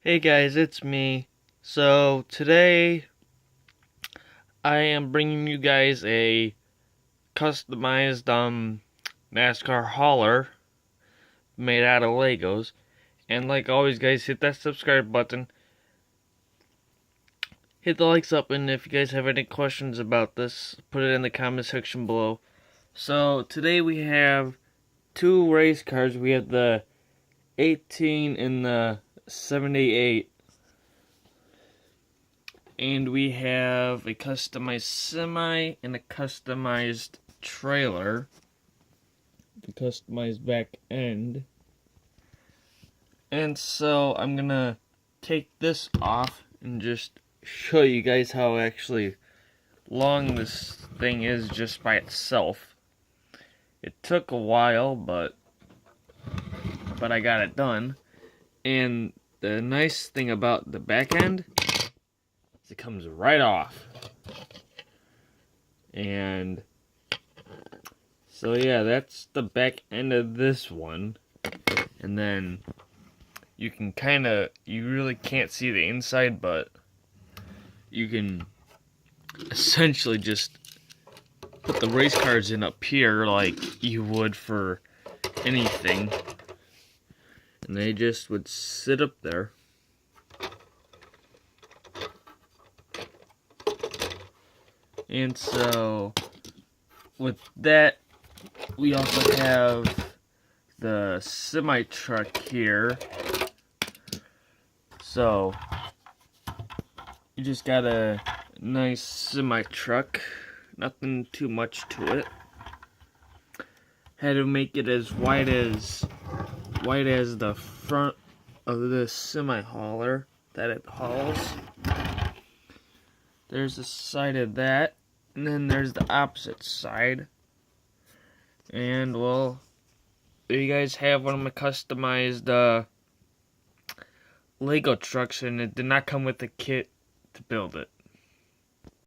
Hey guys, it's me. So today I am bringing you guys a customized NASCAR hauler made out of Legos. And like always guys, hit that subscribe button. Hit the likes up, and if you guys have any questions about this, put it in the comment section below. So today we have two race cars. We have the 18 and the 78. And we have a customized semi and a customized trailer. The customized back end. And so I'm gonna take this off and just show you guys how actually long this thing is just by itself. It took a while, but I got it done. And the nice thing about the back end, it comes right off. And so yeah, that's the back end of this one. And then you can you really can't see the inside, but you can essentially just put the race cars in up here like you would for anything. And they just would sit up there. And so, with that, we also have the semi-truck here. So, you just got a nice semi-truck. Nothing too much to it. Had to make it as wide as the front of the semi-hauler that it hauls. There's the side of that, and then there's the opposite side. And well, there you guys have one of my customized Lego trucks, and it did not come with a kit to build it.